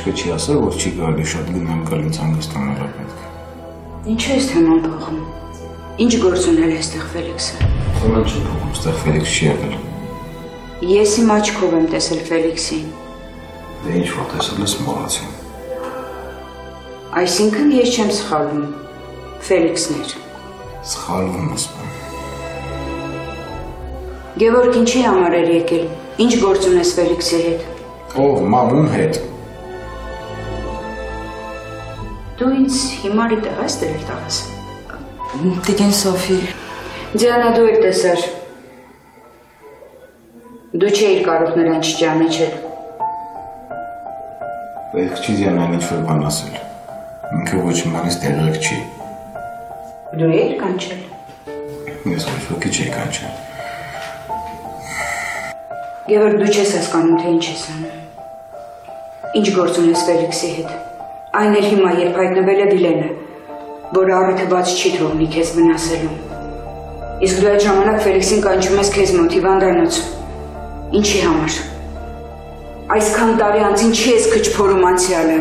Ինչպես չի ասել, որ չի գալի շատ գնամ գալ ինձ հանգստանալա պետք։ Ինչու ես թեման փոխում։ Ինչ գործ ունել է այստեղ Ֆելիքսը։ Թեման չի փոխում, այստեղ Ֆելիքս չի եղել։ Ես իմ աչքով եմ տեսել Ֆելիքսին։ Դե ինչ որ տեսել ես մոռացի։ Այսինքն ես չեմ սխալվում։ Ֆելիքսն էր։ Սխալվում ես։ Գևորգ ինչի համար էր եկել։ Ինչ գործ ունես Ֆելիքսի հետ։ Ով, մամում հետ։ Դու ինձ հիմարի տեղ ես դրել տաղաս։ Տիկին Սոֆի։ Դիանա դու եք տեսար։ Դու չէիր կարող նրան չճանաչել։ Պետք չի Դիանան ինչ-որ բան ասել։ Ինքը ոչ իմանից տեղակ չի։ Դու էիր կանչել։ Ես ոչ ոքի չէի կանչել։ Գևորգ դու չես հասկանում, թե ինչ ես անում։ Ինչ գործ ունես Ֆելիքսի հետ։ Այն էլ հիմա, երբ հայտնվել է Վիլենը, որը առիթը բաց չի թողնի քեզ վնասելու։ Իսկ դու այդ ժամանակ Ֆելիքսին կանչում ես քեզ մոտ հիվանդանոց։ Ինչի համար։ Այսքան տարի անց ինչի ես քչփորում անցյալը։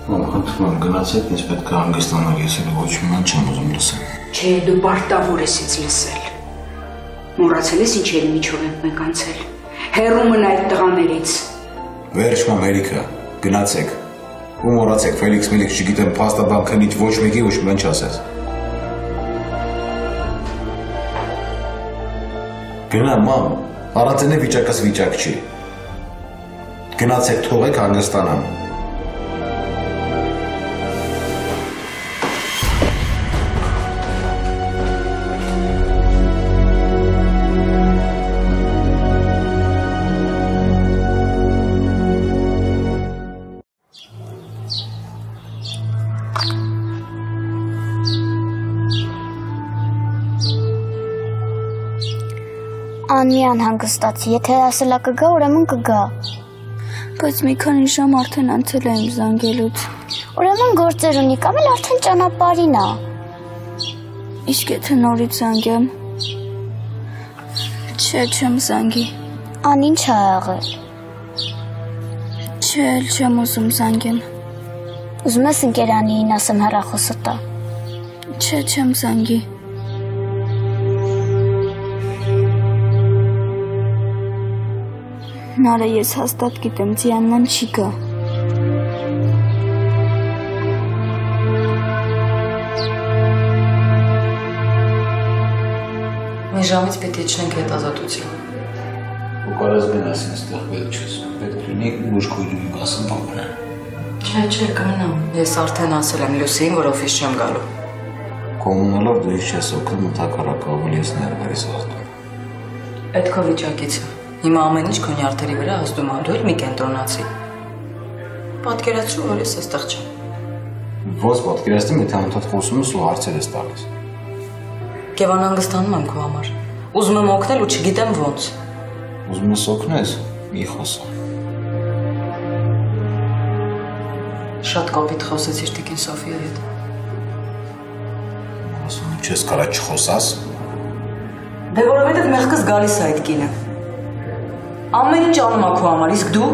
Մամ, խնդրում եմ, գնացեք, ինձ պետք է հանգստանալ, ես էլ ոչ մի բան չեմ ուզում լսել։ Չէ, դու պարտավոր ես ինձ լսել։ Մոռացել ես ինչերի միջով ենք մենք անցել։ Հեռու մնա այդ տղաներից։ Վերջ մամ, Էրիկա, գնացեք։ Ու մոռացեք, Ֆելիքս Մելիքս չգիտեմ, փաստաբան քնիչ ոչ մեկի ոչ մի բան չասես։ Գնա, մամ, առանց այնե վիճակս վիճակ չի։ Գնացեք, թողեք հանգստանամ։ Անի անհանգստացի, եթե ասելա կգա, ուրեմն կգա։ Բայց մի քանի ժամ արդեն անցել է իմ զանգելուց։ Ուրեմն գործեր ունի, կամ էլ արդեն ճանապարհին է։ Իսկ եթե նորից զանգեմ։ Չէ, չեմ զանգի։ Ան ինչ ա եղել։ Չէ, չեմ ուզում զանգեմ։ Ուզում ես ընկերանիին ասեմ հեռախոսը տա։ Չէ, չեմ զանգի։ Նարը ես հաստատ գիտեմ, Դիանան չի գա։ Մի ժամից պետք է իջնենք հետազոտություն։ Ու կարես գնաս ինստեղ պետք չես, պետք լինի ոչ քույրի ասում ապրեն։ Չէ, կմնամ։ Ես արդեն ասել եմ Լուսիին, որ օֆիս չեմ գալու։ Կոմունալով դու ինչ չես օգնում, մտակարակը ավելի ես ներվերից ախտում։ Այդ քո վիճակից է։ Հիմա ամեն ինչ քո նյարդերի վրա ազդում ա, դու էլ մի կենտրոնացի։ Պատկերացրու, որ ես այստեղ չեմ։ Ոնց պատկերացնում, եթե անդադ խոսում ես ու հարցեր ես տալիս։ Եվ անհանգստանում եմ քո համար։ Ուզում եմ օգնել ու չգիտեմ ոնց։ Ուզում ես օգնես, մի խոսա։ Շատ կոպիտ խոսեցիր տիկին Սոֆիայի հետ։ Ասում եմ, չես կարա չխոսաս։ Դե որովհետև մեղքս գալիս է այդ կինը։ Ամեն ինչ անում ա քո համար, իսկ դու։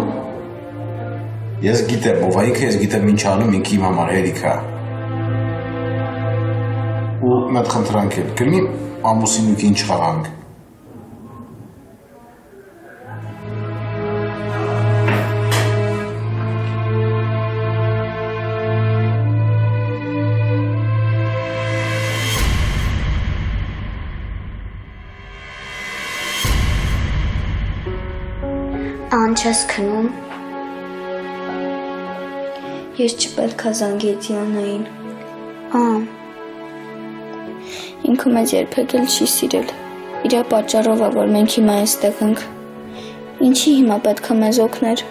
Ես գիտեմ, ով ա ինքը, ես գիտեմ ինչ անում ինքը իմ համար, Էրիկա։ Ու մեծ խնդրանք էլ կլինի ամուսինուկին չխաղանք։ Ան չես քնում։ Ես չպետք է զանգեի Դիանային։ Ան։ Ինքը մեզ երբեք էլ չի սիրել։ Իրա պատճառով է, որ մենք հիմա այստեղ ենք։ Ինչի հիմա պետք է մեզ օգներ։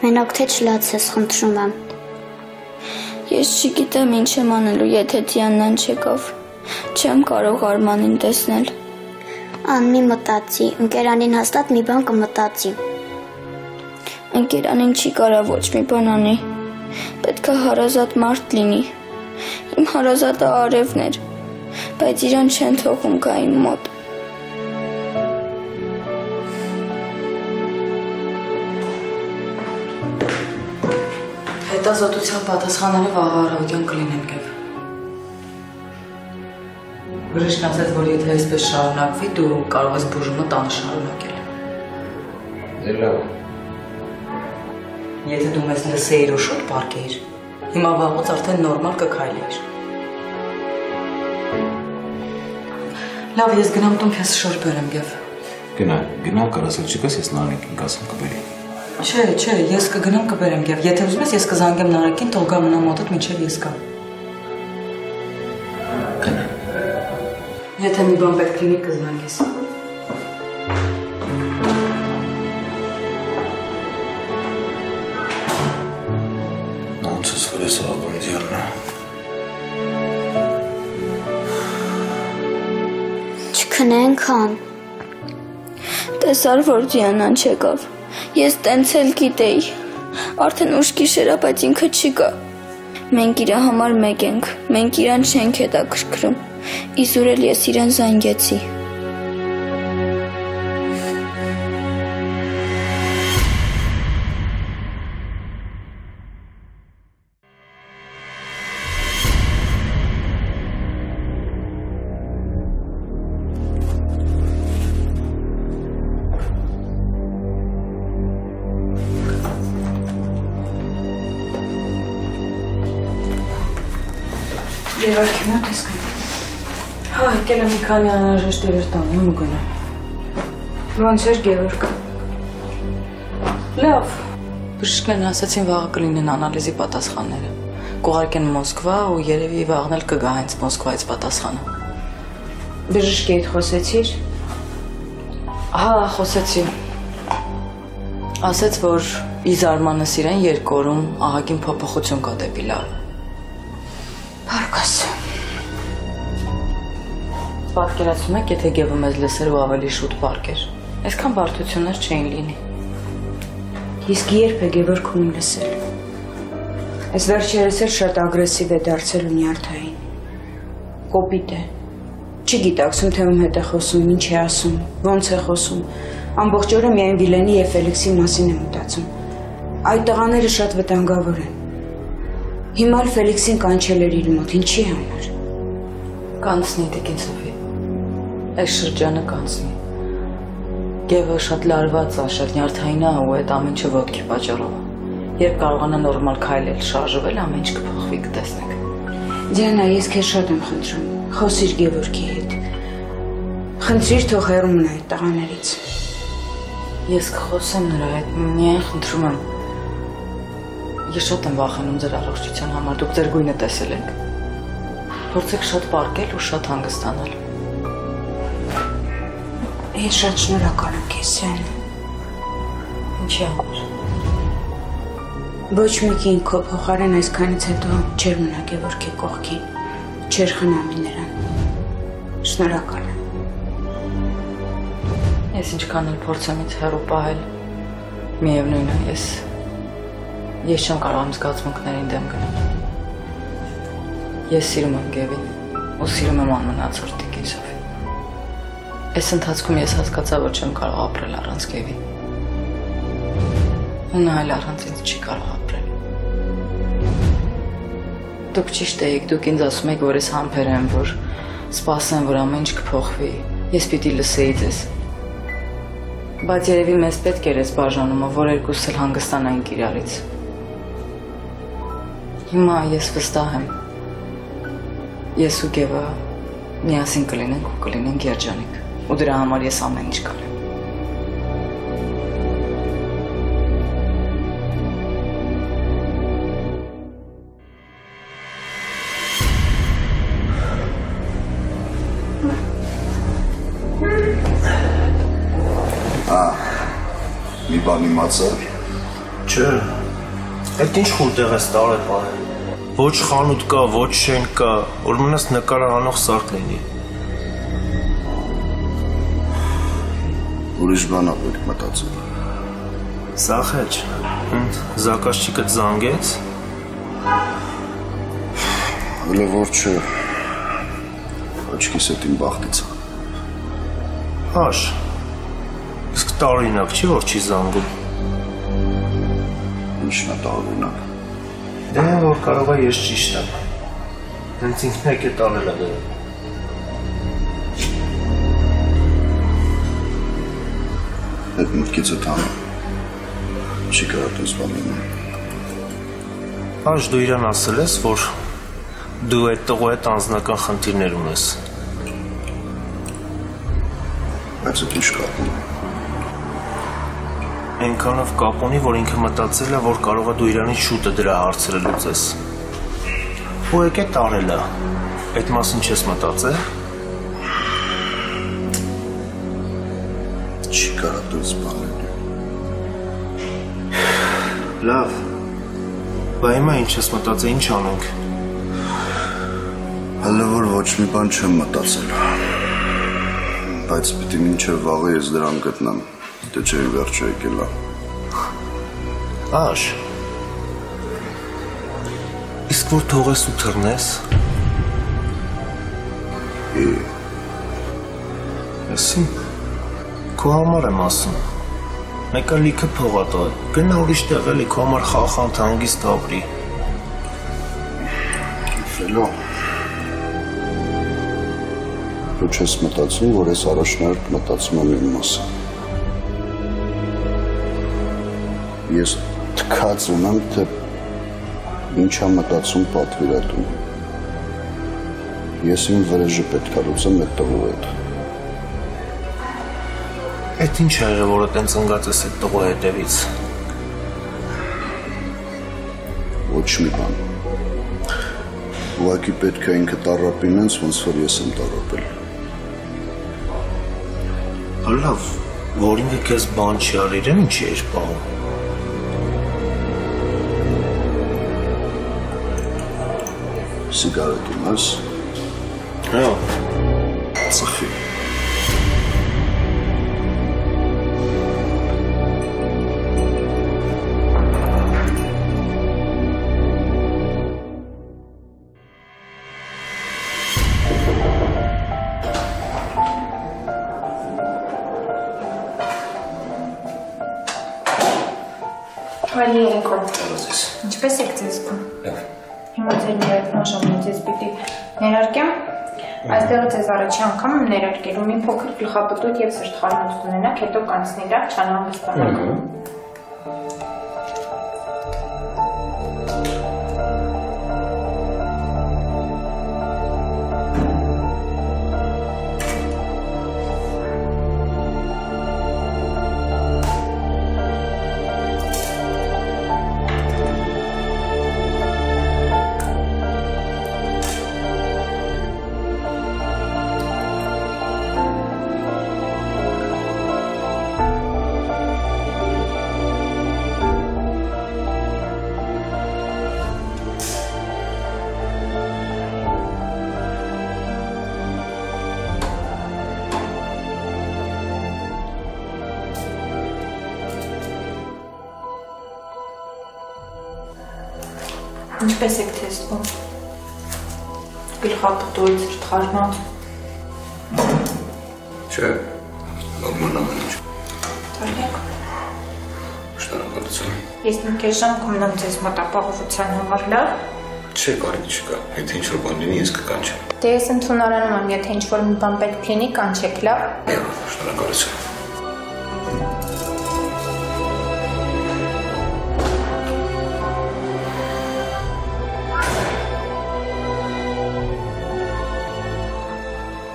Մենակ թե չլացես, խնդրում եմ։ Ես չգիտեմ ինչ եմ անելու, եթե Դիանան չեկավ։ Չեմ կարող Արմանին տեսնել։ Ան մի մտածի, ընկերանին հաստատ մի բան կմտածի։ Ընկերանին չի կարա ոչ մի բան անի։ Պետք է հարազատ մարդ լինի։ Իմ հարազատը Արևն էր, բայց իրան չեն թողում գա իմ մոտ։ Հետազոտության պատասխանները վաղ առավոտյան կլինեն գեվ։ Բժիշկն ասաց, որ եթե այսպես շարունակվի, դու կարող ես բուժումը տանը շարունակել։ Դե լավ։ Եթե դու մեզ լսեիր ու շուտ պարկեիր, հիմա վաղուց արդեն նորմալ կքայլեիր։ Լավ, ես գնամ տուն քեզ շոր բերեմ գեվ։ Գնա, կարասել չկաս, ես Նարեկին կասեմ կբերի։ Չէ, ես կգնամ կբերեմ գեվ։ Եթե ուզում ես, ես կզանգեմ Նարեկին, թող գա մնա մոտդ մինչև ես գամ։ Եթե մի բան պետք լինի, կզանգես։ Ոնց ես վրես աղոնդյաննա։ Չքնենք հան։ Տեսար, որ Դիանան չեկավ։ Ես տենց էլ գիտեի։ Արդեն ուշ գիշեր է, բայց ինքը չի գա։ Մենք իր համար մեկ ենք, մենք իրան չենք հետաքրքրում։ Իզուր էլ ես իրան զանգեցի։ Գևորգի մոտ ես գնում։ Հա, եկել եմ մի քանի անհրաժեշտ դեր տանում ու գնամ։ Ոնց էր Գևորգ։ Լավ։ Բժիշկներն ասացին վաղը կլինեն անալիզի պատասխանները։ Կուղարկեն Մոսկվա ու երևի վաղն էլ կգա հենց Մոսկվայից պատասխանը։ Բժիշկի հետ խոսեցիր։ Հա, խոսեցի։ Ասաց, որ ի զարմանս իրեն 2 օրում ահագին փոփոխություն կա դեպի լավ։ Բարկաս։ Պատկերացնում եք, եթե Գևը մեզ լսեր ու ավելի շուտ պարկեր։ Այսքան բարդություններ չէին լինի։ Իսկ երբ է Գևորգում լսել։ Այս վերջերս էլ շատ ագրեսիվ է դարձել ու նյարդային։ Կոպիտ է։ Չի գիտակցում, թե ում հետ է խոսում, ինչ է ասում, ոնց է խոսում։ Ամբողջ օրը միայն Վիլենի և Ֆելիքսի մասին է մտածում։ Այդ տղաները շատ վտանգավոր են։ Հիմա էլ Ֆելիքսին կանչել էր իր մոտ, ինչի համար։ Կանցնի տիկին Սոֆի։ Այս շրջանը կանցնի։ Գևը շատ լարված է, շատ նյարդային է ու այդ ամեն ինչը ոտքի պատճառով է։ Երբ կարողանա նորմալ քայլել, շարժվել, ամեն ինչ կփոխվի, կտեսնեք։ Դիանա, ես քեզ շատ եմ խնդրում, խոսիր Գևորգի հետ։ Խնդրիր, թող հեռու մնա այդ տղաներից։ Ես կխոսեմ նրա հետ, միայն խնդրում եմ։ Ես շատ եմ վախենում ձեր առողջության համար, դուք ձեր գույնը տեսել եք։ Փորձեք շատ պարկել ու շատ հանգստանալ։ Ես շատ շնորհակալ եմ քեզ, Դիանա։ Ինչի համար։ Ոչ մի կին քո փոխարեն այսքանից հետո չէր մնա Գևորգի կողքին, չէր խնամի նրան։ Շնորհակալ եմ։ Ես ինչքան էլ փորձեմ ինձ հեռու պահել, միևնույն է, ես չեմ կարող իմ զգացմունքներին դեմ գնալ։ Ես սիրում եմ Գևին ու սիրում եմ անմնացորդ տիկին Սոֆի։ Այս ընթացքում ես հասկացա, որ չեմ կարող ապրել առանց Գևի։ Ու նա էլ առանց ինձ չի կարող ապրել։ Դուք ճիշտ եք, դուք ինձ ասում եք, որ ես համբեր եմ, որ սպասեմ, որ ամեն ինչ կփոխվի։ Ես պիտի լսեի ձեզ։ Բայց երևի մեզ պետք էր այս բաժանումը, որ երկուսս էլ հանգստանայինք իրարից։ Հիմա ես վստահ եմ։ Ես ու Գևը միասին կլինենք ու կլինենք երջանիկ։ Ու դրա համար ես ամեն ինչ կանեմ։ Մի բան իմացա։ Չէ, այդ ինչ խուտեղ ես տարել պարել։ Ոչ խանութ կա, ոչ շենք կա, որ մնաս նկարահանող սարք լինի։ Ուրիշ բան ապետք մտածել։ Սախեչ, զակասչիկը զանգեց։ Հələ որ չէ, աչքիս հետ իմ բախտից։ Հաշ, իսկ տարօրինակ չի, որ չի զանգում։ Ինչն է տարօրինակ։ Դե որ կարող է ես ճիշտ եմ։ Հենց ինքն եք է տանել է դերը։ Այդ մտքից է տանը։ Չի կարատ ես բանին։ Աշ դու իրան ասել ես, որ դու այդ տղու հետ անձնական խնդիրներ ունես։ Բայց այդ ինչ կապ ունի։ Այնքանով կապ ունի, որ ինքը մտածել է, որ կարող է դու իրանից շուտը դրա հարցերը լուծես։ Ու եկե տարել է։ Այդ մասին չես մտածել։ Չի կարատ ես բանել։ Լավ։ Բա հիմա ինչ ես մտածել, ինչ անենք։ Հələ որ ոչ մի բան չեմ մտածել։ Բայց պիտի մինչև վաղը ես դրան գտնեմ, դե չէ վերջը եկել է։ Աշ։ Իսկ որ թողես ու թռնես։ Ասին, քո համար եմ ասում։ Մեկը լիքը փող ա տա, գնա ուրիշ տեղ էլի քո համար խախանդ հանգիստ ապրի։ Ֆելո։ Դու չես մտածում, որ ես առաջնարդ մտածում եմ իմ մասին։ Ես թքած ունեմ, թե ինչ եմ մտածում պատվիրատուն։ Ես իմ վրեժը պետք է լուծեմ այդ տղու հետ։ Այդ ինչ ա եղել, որը տենց ընկած ես այդ տղու հետևից։ Ոչ մի բան։ Ուղղակի պետք է ինքը տառապի ինձ, ոնց որ ես եմ տառապել։ Լավ, որ ինքը քեզ բան չի արել, իրեն ինչի էր պահում։ Սիգարետ ունես։ Հա։ Ծխի։ Վալի երկո։ Ինչպես եք ձեզ զգում։ Հիմա ձեր ներկնաշամից ես պիտի ներարկեմ։ Այստեղ ձեզ առաջի անգամ եմ ներարկելու մի փոքր գլխապտույտ և սրտխառնոց կունենաք, հետո կանցնի դա չանհանգստանալու։ Ինչպես եք թե զգում։ Գլխապտույտ, սրտխառնոց։ Չէ, նորմալ ամեն ինչ։ Թարգեք։ Շնորհակալություն։ Ես մի քիչ ժամ կմնամ ձեզ մոտ ապահովության համար, լավ։ Չէ, կարիք չկա։ Եթե ինչ-որ բան լինի, ես կկանչեմ։ Դե ես ընդունարանում եմ, եթե ինչ-որ մի բան պետք լինի, կանչեք, լավ։ Շնորհակալություն։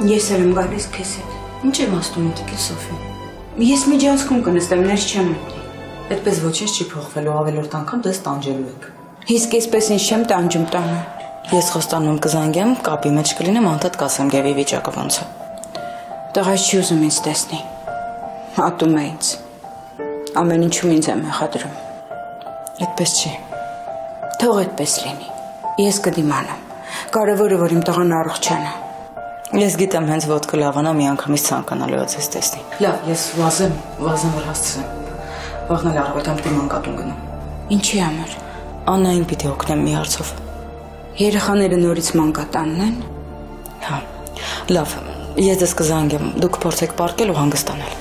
Ես էլ եմ գալիս քեզ հետ։ Ինչ եմ ասում Տիկին Սոֆի։ Ես միջանցքում կնստեմ, ներս չեմ մտնի։ Այդպես ոչինչ չի փոխվելու, ավելորդ անգամ դες տանջելու եք։ Իսկ այսպես ինչ չեմ տանջում տանը։ Ես խոստանում կզանգեմ, կապի մեջ կլինեմ, անդադ կասեմ Գևի վիճակը ոնց է։ Տղաս չի ուզում ինձ տեսնի։ Ատում է ինձ։ Ամեն ինչում ինձ է մեղադրում։ Այդպես չի։ Թող այդպես լինի։ Ես կդիմանամ։ Կարևորը որ իմ տղան առողջանա։ Ես գիտեմ հենց ոտքը լավանա մի անգամից ցանկանալու է ձեզ տեսնի։ Լավ, ես վազեմ որ հասցնեմ։ Վաղն էլ առավոտյան պիտի մանկատուն գնամ։ Ինչի համար։ Աննային պիտի օգնեմ մի հարցով։ Երեխաները նորից մանկատանն են։ Հա։ Լավ, ես ձեզ կզանգեմ, դուք փորձեք պարկել ու հանգստանալ։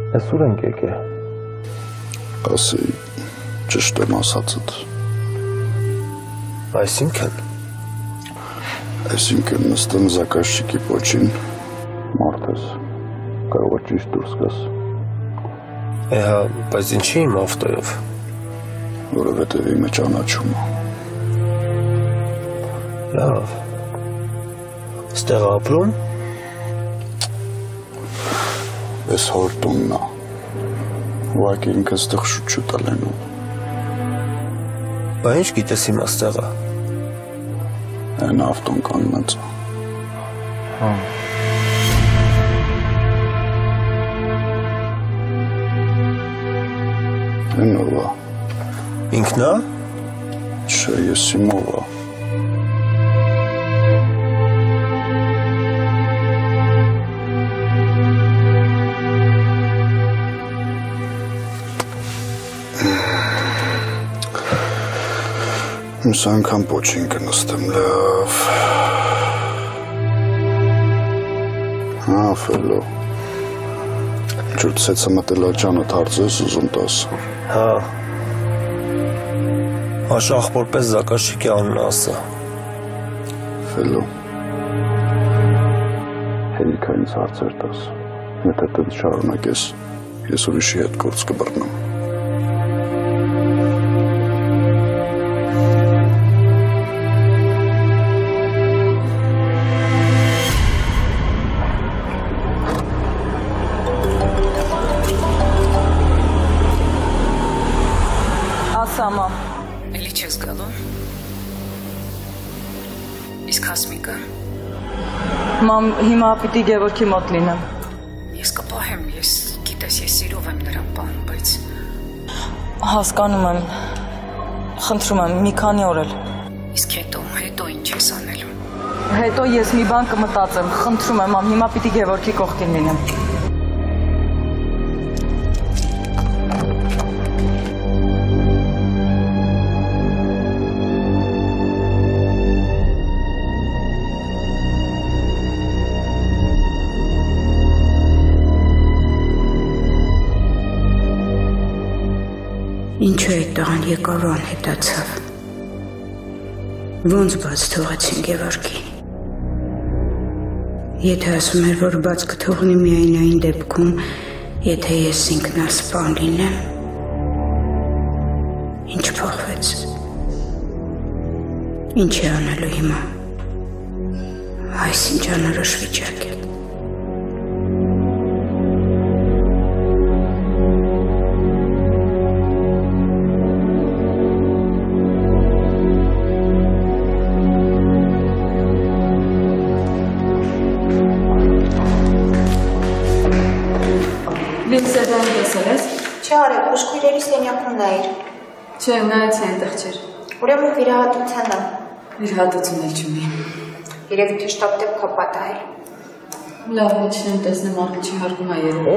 Ես ուր ենք եկե։ Ասի ճիշտ եմ ասածդ։ Այսինքն նստեմ զակազչիկի պոչին, մարդ ես, կարող է ճիշտ դուրս գաս։ Հա, բայց ինչի իմ ավտոյով։ Որովհետև իմը ճանաչում է։ Լավ։ Ստեղ ապրում։ Ես հոր տունն է։ Ուղղակի ինքս ստեղ շուտ ալենում։ Բա ինչ գիտես իմ աստեղը։ Այն ավտոն կանգնած է։ Հա։ Այն ով է։ Ինքն է։ Չէ, ես իմով է։ Մյուս անգամ պոչին կնստեմ, լավ։ Հա, Ֆելո։ Ինչ-որ ցեցը մտել աճանդ հարցես ուզում տաս։ Հա։ Աշախոր պես զակազչիկի անունը ասա։ Ֆելո։ Հերիքա ինձ հարցեր տաս։ Եթե տենց շարունակես, ես ուրիշի հետ գործ կբռնեմ։ Մամ, Էլի չես գալու։ Իսկ Հասմիկը։ Մամ, հիմա պիտի Գևորգի մոտ լինեմ։ Ես կպահեմ, ես գիտես, ես սիրով եմ նրան պահում, բայց Հասկանում եմ։ Խնդրում եմ, մի քանի օր էլ։ իսկ հետո ինչ ես անելու։ Հետո ես մի բան կմտածեմ, խնդրում եմ, մամ, հիմա պիտի Գևորգի կողքին լինեմ։ Ինչու այդ տղան եկավ ու անհետացավ։ Ոնց բաց թողեցին Գևորգին։ Եթե ասում էր, որ բաց կթողնի միայն այն դեպքում, եթե ես ինքնասպան լինեմ, ինչ փոխվեց։ Ինչ է անելու հիմա։ Այս ինչ անորոշ վիճակ է։ Լինսեդան տեսել ես։ Չէ, արեք, ուշքույրերի սենյակում նայիր։ Չէ, նայեցի այնտեղ չէր։ Ուրեմն վիրահատության է։ Վիրահատություն էլ չունի։ Երևի թե շտապ դեպք պատահել։ Լավ, չեմ տեսնեմ արկիչի հարկում է երևի։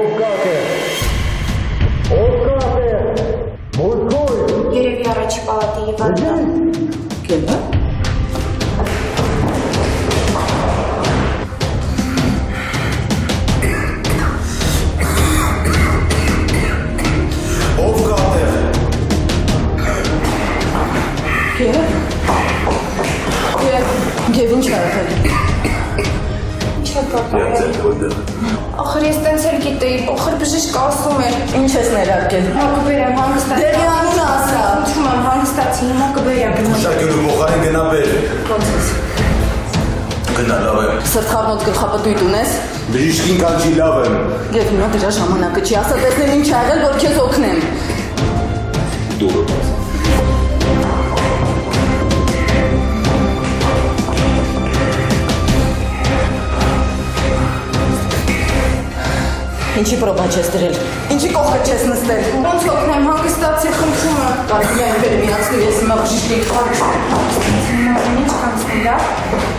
Երևի առաջի պալատի Իվանն է։ Կելա։ Եվ ինչ արել։ Ինչ է պատահել։ Ախր ես տենց էլ գիտեի, ոխր բժիշկ ասում էր։ Ինչ ես ներարկել։ Հիմա կբերեմ հանգստացի։ Դերի անունը ասա։ Ուտում եմ հանգստացի, հիմա կբերեմ։ Շակյուրի փոխարեն գնա բեր։ Ոնց ես։ Գնա լավ է։ Սրտխառնոտ գլխապտույտ ունես։ Բժիշկին կանչի լավ եմ։ Եվ հիմա դրա ժամանակը չի, ասա տեսնեմ ինչ ա եղել, որ քեզ օգնեմ։ Դուրը։ Ինչի պրոբա չես դրել։ Ինչի կողքը չես նստել։ Ոնց օգնեմ, հանգստացի, խնդրում եմ։ Կարելի է ինքեր միացնի, ես հիմա բժիշկի խարշ։ Հիմա ինչ կանցնի, լավ։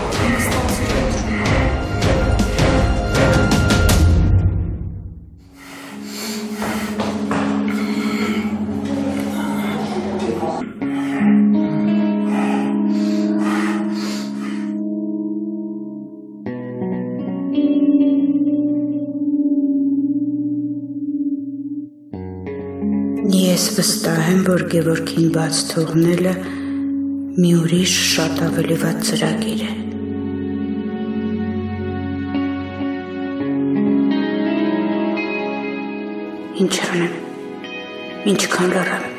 Ես վստահ եմ, որ Գևորգին բաց թողնելը մի ուրիշ շատ ավելի վատ ծրագիր է։ Ինչ անեմ, ինչքան լռեմ։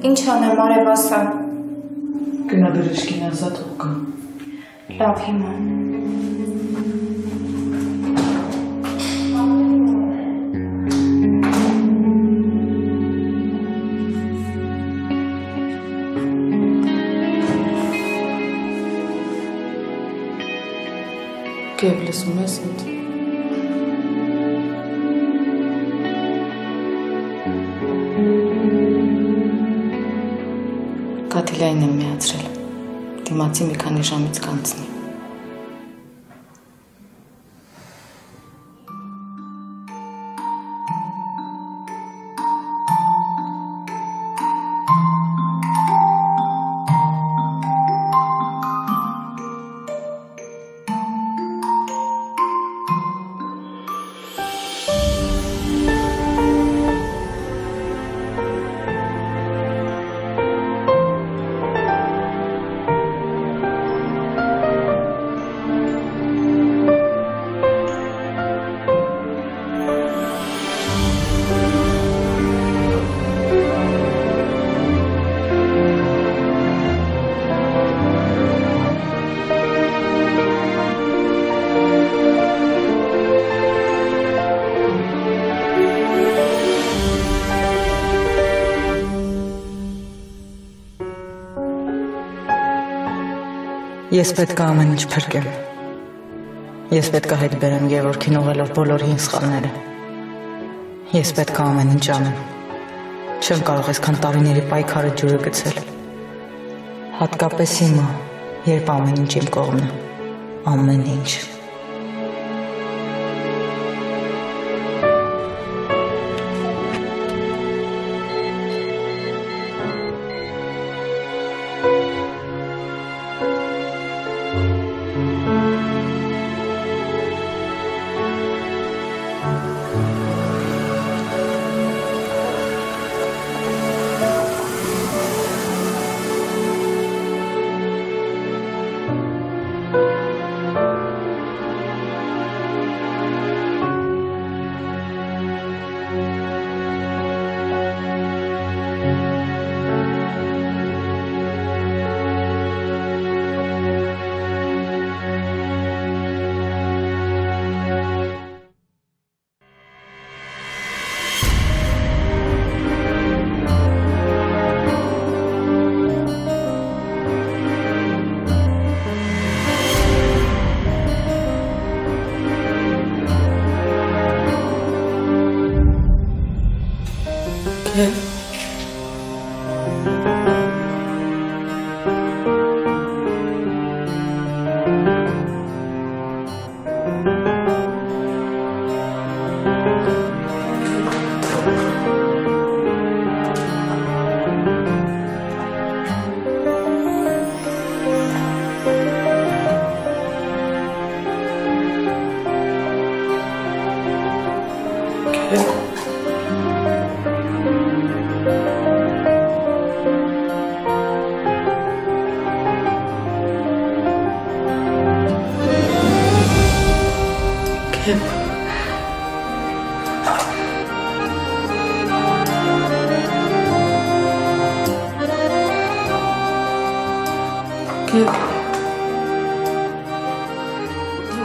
Ինչ անեմ, արևասա։ Գնա բերեշկին ազատ ուղկա։ Լավ հիմա։ Կև լսում ես ինձ։ Կաթիլային եմ միացրել, դիմացի մի քանի ժամից կանցնի։ Ես պետք է ամեն ինչ փրկեմ։ Ես պետք է հետ բերեմ Գևորգին ուղղելով բոլոր հին սխալները։ Ես պետք է ամեն ինչ անեմ։ Չեմ կարող այսքան տարիների պայքարը ջուրը գցել։ Հատկապես հիմա, երբ ամեն ինչ իմ կողմն է։ Ամեն ինչ։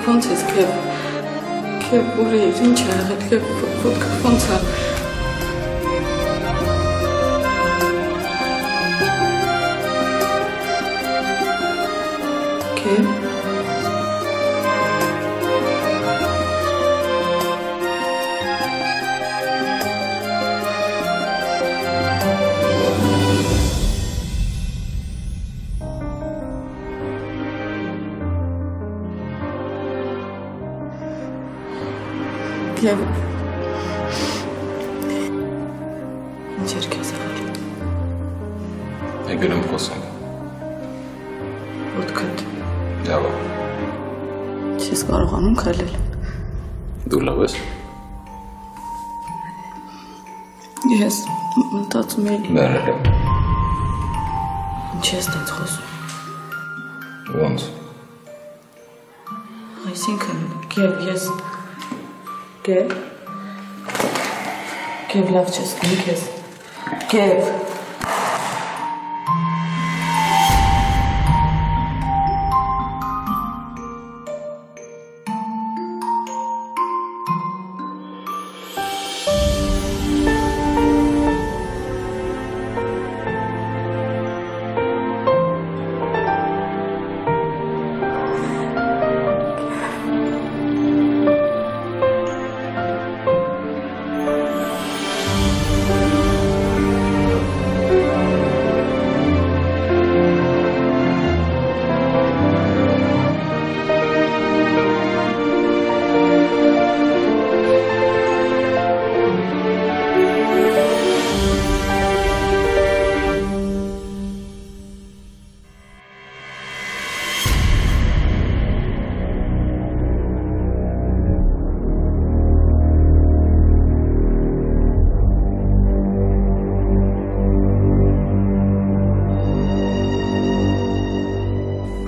Ոնց ես քեվ ուր ես ինչ ա եղել քեվ ոնց ա քեվ Եվ ինչ էր քեզ եղել։ Եկել եմ խոսենք։ Ոտքդ Լավ է։ չես կարողանում քայլել։ Դու լավ ես։ Ես մտածում եմ։ Մերել եմ։ Ինչ ես դից խոսում։ Ոնց։ Այսինքն, Գև, ես Գև լավ չես գնի քեզ։ Գև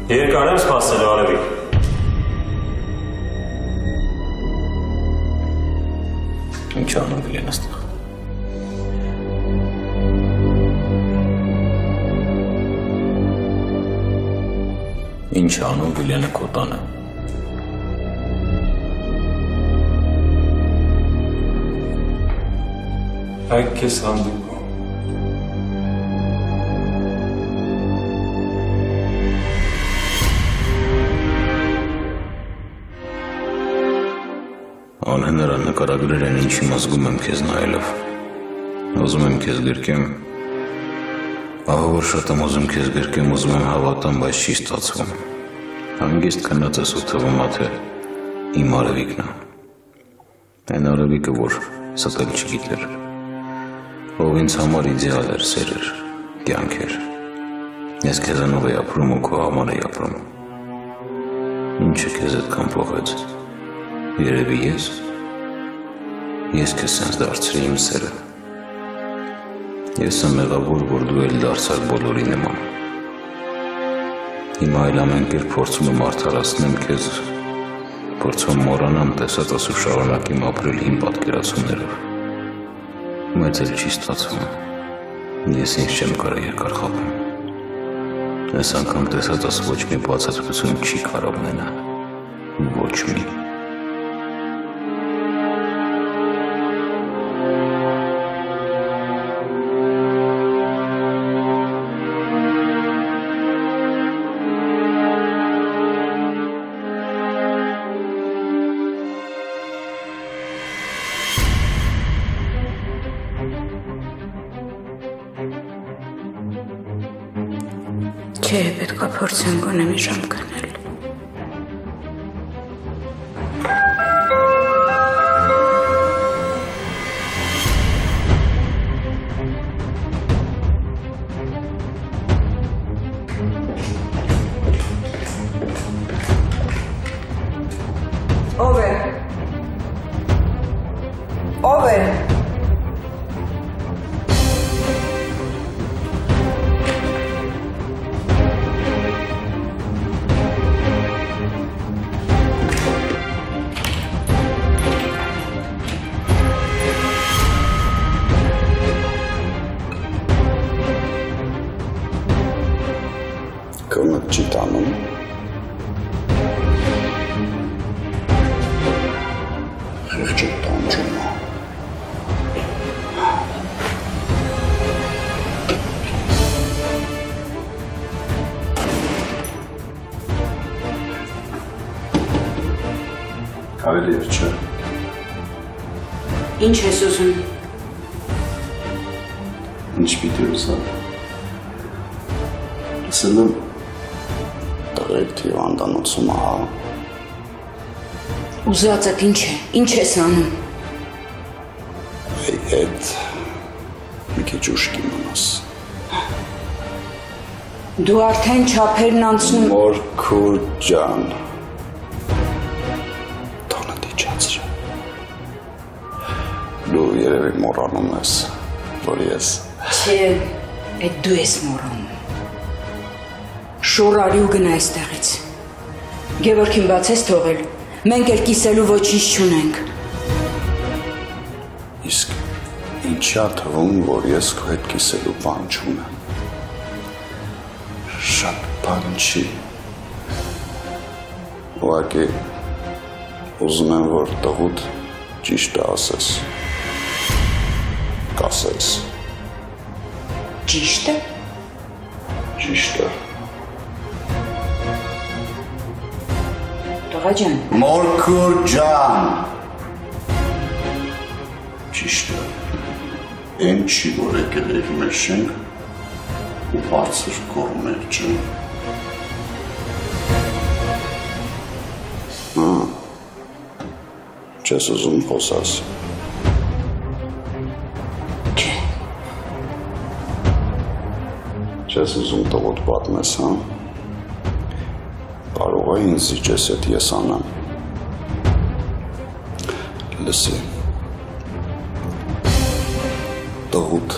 Երկար եմ սպասելու Արևիկ։ Ինչ անում Վիլեն այստեղ։ Ինչ անում Վիլենը քո տանը։ Այդ քեզ հանդիպում։ Անհնարան նկարագրեր են ինչ իմ ազգում եմ քեզ նայելով։ Ուզում եմ քեզ գրկեմ, ահա որ շատ եմ ուզում քեզ գրկեմ, ուզում եմ հավատամ, բայց չի ստացվում։ Հանգիստ քնած ես ու թվում է թե իմ Արևիկն է։ Այն Արևիկը, որ ստել չգիտեր, ով ինձ համար իդեալ էր, սեր էր, կյանք էր։ Ես քեզանով էի ապրում ու քո համար էի ապրում։ Ինչը քեզ այդքան փոխեց։ Երևի ես քեզ սենց դարձրի իմ սերը։ Ես եմ մեղավոր, որ դու էլ դարձար բոլորի նման։ Հիմա այլ ամեն կերպ փորձում եմ արդարացնեմ քեզ, փորձում մոռանամ տեսածս ու շարունակեմ ապրել իմ պատկերացումներով։ Մեծ էլ չի ստացվում։ Ես ինձ չեմ կարող երկար խաբեմ։ Այս անգամ տեսածս ոչ մի բացատրություն չի կարող ունենալ։ Ոչ մի։ Չէ, պետք է փորձեմ գոնե մի ժամ քնել։ Ով է։ Կոնակ չի տանում։ Խեղճ է տանջում։ Կարելի էր չէ։ Ինչ ես ուզում։ Ինչ պիտի ուզեմ։ Ասել եմ տղեկ թիվանդանոցում ահա։ Ուզածդ ինչ է, ինչ ես անում։ հետ մի քիչ ուշքի մնաս։ Դու արդեն չափերն անցնում Մորքուր ջան, տոնը դիճացրի։ Դու երևի մոռանում ես, որ ես։ Չէ, այդ դու ես մոռանում։ Շուռ արի ու գնա այստեղից։ Գևորգին բաց ես թողել, մենք էլ կիսելու ոչինչ չունենք։ Իսկ ինչա թվում, որ ես քո հետ կիսելու բան չունեմ։ Շատ բան չի։ Ուղղակի ուզում եմ, որ տղուդ ճիշտը ասես։ Կասես։ Ճիշտը։ Ճիշտը։ Տղա ջան։ Մորքուր ջան։ Ճիշտը։ Այն չի, որ եկել էր մեր շենք ու բարձր կողմեր ջան։ Չես ուզում խոսաս։ Չէ։ Չես ուզում տղոտ պատմես, հա։ Կարող է ինձ զիջես էդ ես անեմ։ Լսի։ Տղուտ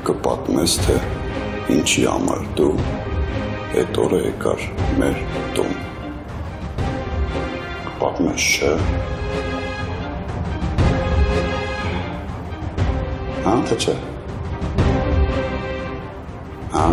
կպատմես, թե ինչի համար դու այդ օրը եկար մեր տուն։ Կպատմես, չէ։ Հա, թե չէ։ Հա։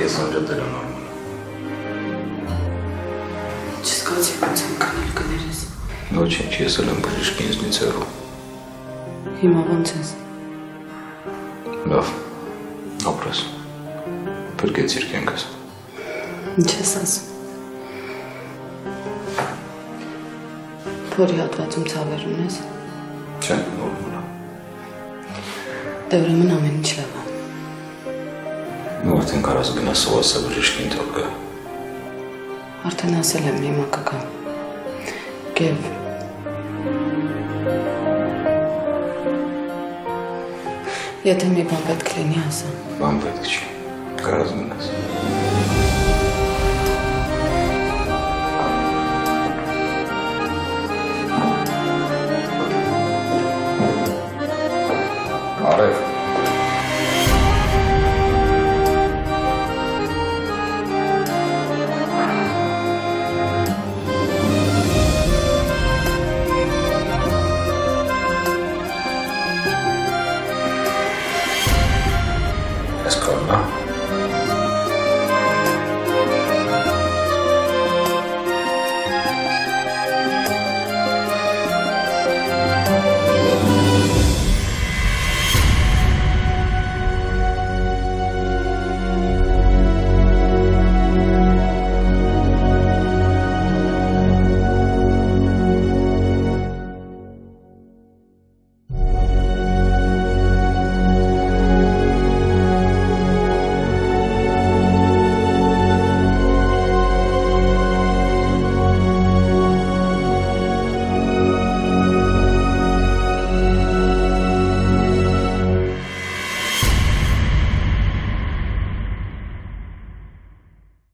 Ես անջատել եմ արմանը։ Չսկացի ոնց եմ կանել կներես։ Ոչինչ, ես էլ եմ բժիշկ ինձնից հեռու։ Հիմա ոնց ես։ Լավ, ապրես։ Փրկեցիր կյանքս։ Ինչ ես ասում։ Փորի հատվածում ցավեր ունես։ Չէ, նորմալ է։ Դե ուրեմն ամեն ինչ լավ է։ Արդեն կարաս գնաս սովասա բժիշկին թող գա։ Արդեն ասել եմ հիմա կգա։ Գև։ Եթե մի բան պետք լինի ասա։ Բան պետք չի, կարաս գնաս։